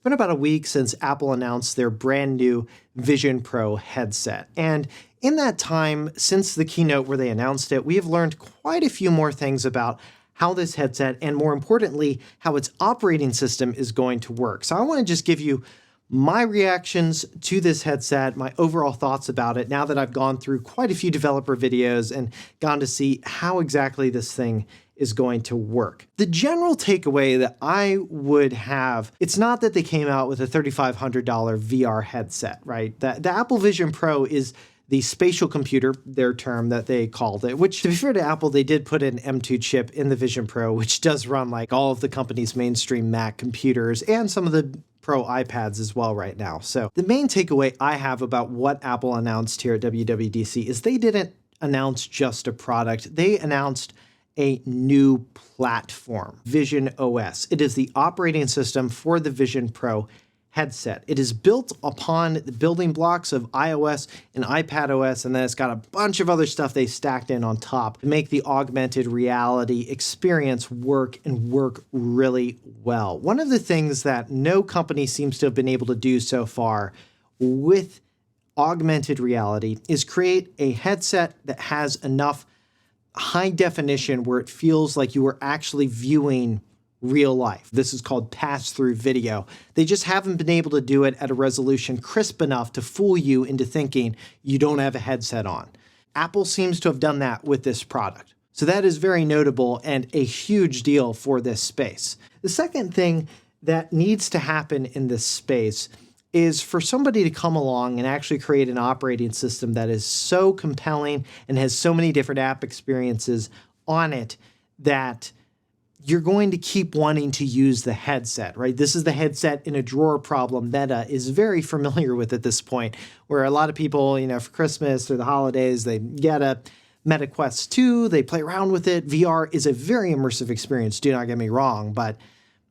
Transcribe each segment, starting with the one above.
It's been about a week since Apple announced their brand new Vision Pro headset. And in that time, since the keynote where they announced it, we have learned quite a few more things about how this headset, and more importantly, how its operating system is going to work. So I want to just give you my reactions to this headset, my overall thoughts about it, now that I've gone through quite a few developer videos and gone to see how exactly this thing is going to work. The general takeaway that I would have, it's not that they came out with a $3,500 VR headset, right? The Apple Vision Pro is the spatial computer, their term that they called it, which, to be fair to Apple, they did put an M2 chip in the Vision Pro, which does run like all of the company's mainstream Mac computers and some of the Pro iPads as well right now. So the main takeaway I have about what Apple announced here at WWDC is they didn't announce just a product. They announced a new platform, VisonOS. It is the operating system for the Vision Pro headset. It is built upon the building blocks of iOS and iPadOS, and then it's got a bunch of other stuff they stacked in on top to make the augmented reality experience work and work really well. One of the things that no company seems to have been able to do so far with augmented reality is create a headset that has enough high definition where it feels like you are actually viewing real life. This is called pass-through video. They just haven't been able to do it at a resolution crisp enough to fool you into thinking you don't have a headset on. Apple seems to have done that with this product. So that is very notable and a huge deal for this space. The second thing that needs to happen in this space is for somebody to come along and actually create an operating system that is so compelling and has so many different app experiences on it that you're going to keep wanting to use the headset, right? This is the headset in a drawer problem Meta is very familiar with at this point, where a lot of people, for Christmas or the holidays, they get a Meta Quest 2, they play around with it. VR is a very immersive experience, do not get me wrong, but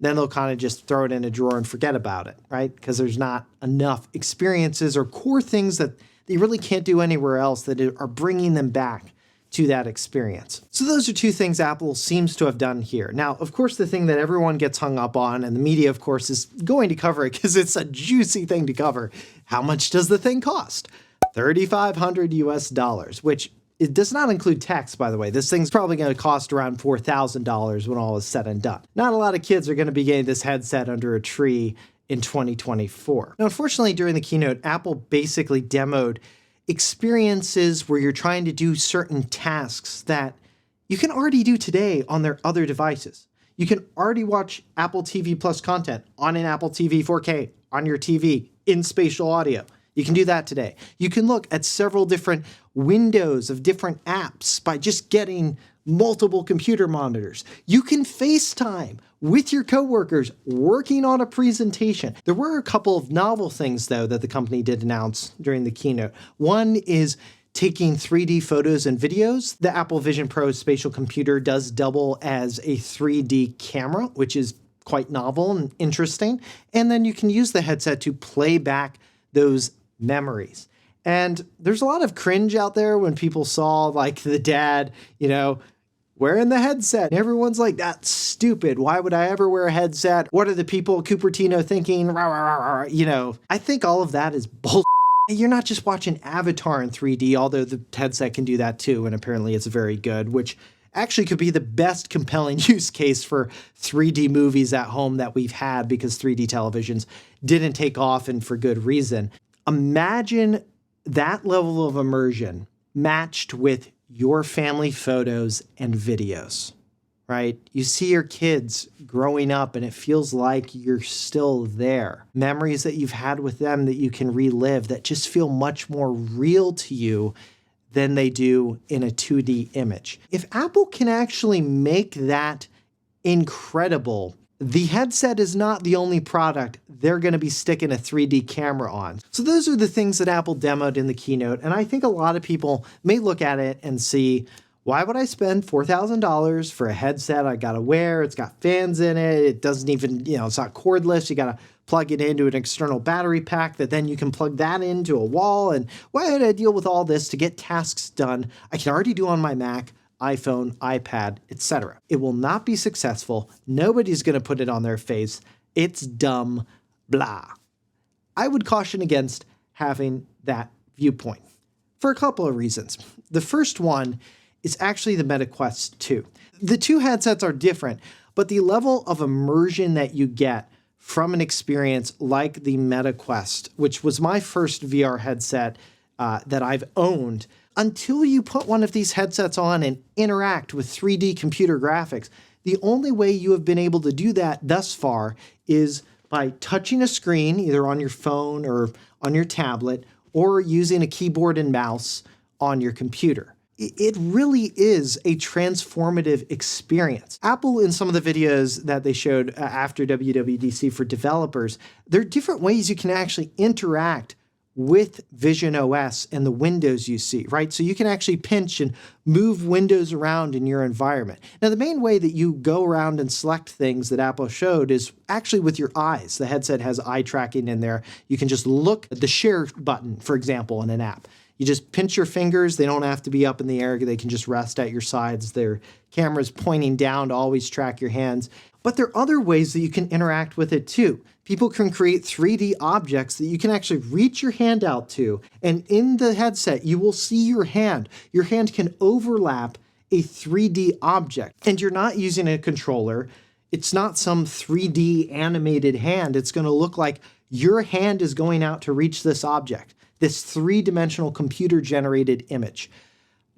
then they'll kind of just throw it in a drawer and forget about it, right? Because there's not enough experiences or core things that they really can't do anywhere else that are bringing them back to that experience. So those are two things Apple seems to have done here. Now, of course, the thing that everyone gets hung up on, and the media, of course, is going to cover it because it's a juicy thing to cover. How much does the thing cost? $3,500 US, which it does not include tax, by the way. This thing's probably going to cost around $4,000 when all is said and done. Not a lot of kids are going to be getting this headset under a tree in 2024. Now, unfortunately, during the keynote, Apple basically demoed experiences where you're trying to do certain tasks that you can already do today on their other devices. You can already watch Apple TV Plus content on an Apple TV 4K on your TV in spatial audio. You can do that today. You can look at several different windows of different apps by just getting multiple computer monitors. You can FaceTime with your coworkers working on a presentation. There were a couple of novel things, though, that the company did announce during the keynote. One is taking 3D photos and videos. The Apple Vision Pro spatial computer does double as a 3D camera, which is quite novel and interesting. And then you can use the headset to play back those memories. And there's a lot of cringe out there when people saw like the dad, wearing the headset. And everyone's like, that's stupid. Why would I ever wear a headset? What are the people Cupertino thinking? Rah, rah, rah, rah. I think all of that is bullshit. You're not just watching Avatar in 3D, although the headset can do that too. And apparently it's very good, which actually could be the best compelling use case for 3D movies at home that we've had, because 3D televisions didn't take off, and for good reason. Imagine that level of immersion matched with your family photos and videos, right? You see your kids growing up and it feels like you're still there. Memories that you've had with them that you can relive that just feel much more real to you than they do in a 2D image. If Apple can actually make that incredible, the headset is not the only product they're going to be sticking a 3D camera on. So those are the things that Apple demoed in the keynote, and I think a lot of people may look at it and see, why would I spend $4,000 for a headset I gotta wear? It's got fans in it. It doesn't even, it's not cordless. You gotta plug it into an external battery pack that then you can plug that into a wall. And why would I deal with all this to get tasks done I can already do on my Mac, iPhone, iPad, etc.? It will not be successful. Nobody's going to put it on their face. It's dumb. blah. I would caution against having that viewpoint for a couple of reasons. The first one is actually the Meta Quest 2. The two headsets are different, but the level of immersion that you get from an experience like the Meta Quest, which was my first VR headset that I've owned, until you put one of these headsets on and interact with 3D computer graphics, the only way you have been able to do that thus far is by touching a screen, either on your phone or on your tablet, or using a keyboard and mouse on your computer. It really is a transformative experience. Apple, in some of the videos that they showed after WWDC for developers, there are different ways you can actually interact with VisonOS and the windows you see, right? So you can actually pinch and move windows around in your environment. Now, the main way that you go around and select things that Apple showed is actually with your eyes. The headset has eye tracking in there. You can just look at the share button, for example, in an app. You just pinch your fingers. They don't have to be up in the air. They can just rest at your sides. Their camera's pointing down to always track your hands. But there are other ways that you can interact with it too. People can create 3D objects that you can actually reach your hand out to. And in the headset, you will see your hand. Your hand can overlap a 3D object. And you're not using a controller. It's not some 3D animated hand. It's going to look like your hand is going out to reach this object, this three-dimensional computer-generated image.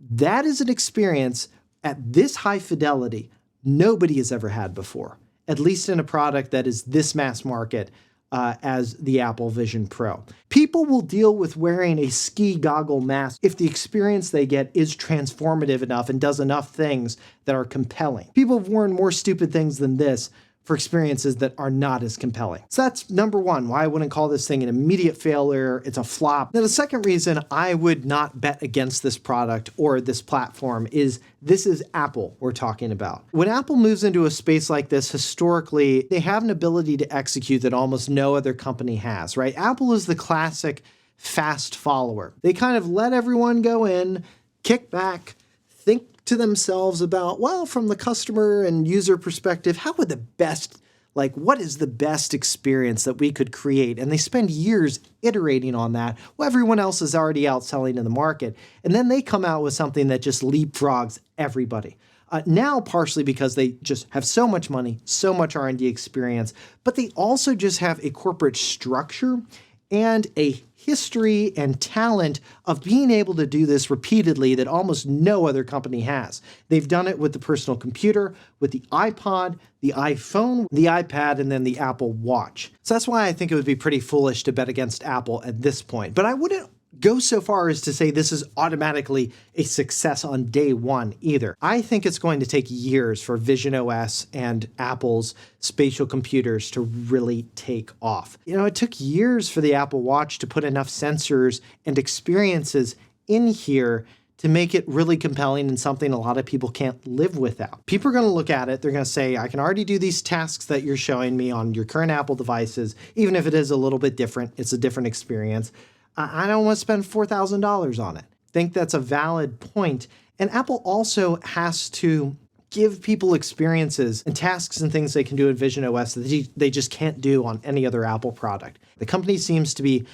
That is an experience at this high fidelity nobody has ever had before, at least in a product that is this mass market as the Apple Vision Pro. People will deal with wearing a ski goggle mask if the experience they get is transformative enough and does enough things that are compelling. People have worn more stupid things than this for experiences that are not as compelling. So that's number one, why I wouldn't call this thing an immediate failure. It's a flop. Now, the second reason I would not bet against this product or this platform is this is Apple we're talking about. When Apple moves into a space like this, historically, they have an ability to execute that almost no other company has, right? Apple is the classic fast follower. They kind of let everyone go in, kick back, think to themselves about, well, from the customer and user perspective, how would the best, what is the best experience that we could create? And they spend years iterating on that. Well, everyone else is already out selling in the market. And then they come out with something that just leapfrogs everybody. Now, partially because they just have so much money, so much R&D experience, but they also just have a corporate structure and a history and talent of being able to do this repeatedly that almost no other company has. They've done it with the personal computer, with the iPod, the iPhone, the iPad, and then the Apple Watch. So that's why I think it would be pretty foolish to bet against Apple at this point. But I wouldn't go so far as to say this is automatically a success on day one either. I think it's going to take years for VisonOS and Apple's spatial computers to really take off. You know, it took years for the Apple Watch to put enough sensors and experiences in here to make it really compelling and something a lot of people can't live without. People are going to look at it, they're going to say, I can already do these tasks that you're showing me on your current Apple devices, even if it is a little bit different, it's a different experience. I don't want to spend $4,000 on it. I think that's a valid point. And Apple also has to give people experiences and tasks and things they can do in VisonOS that they just can't do on any other Apple product. The company seems to be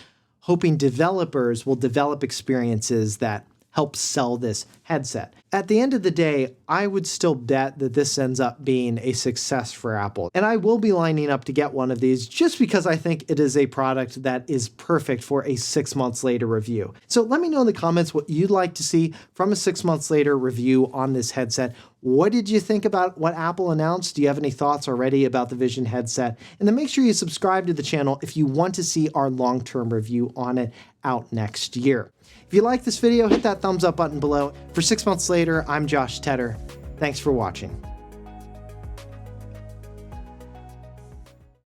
hoping developers will develop experiences that help sell this headset. At the end of the day, I would still bet that this ends up being a success for Apple. And I will be lining up to get one of these just because I think it is a product that is perfect for a 6 months later review. So let me know in the comments what you'd like to see from a 6 months later review on this headset. What did you think about what Apple announced? Do you have any thoughts already about the Vision headset? And then make sure you subscribe to the channel if you want to see our long-term review on it out next year. If you like this video, hit that thumbs up button below. For 6 months later, I'm Josh Tedder. Thanks for watching.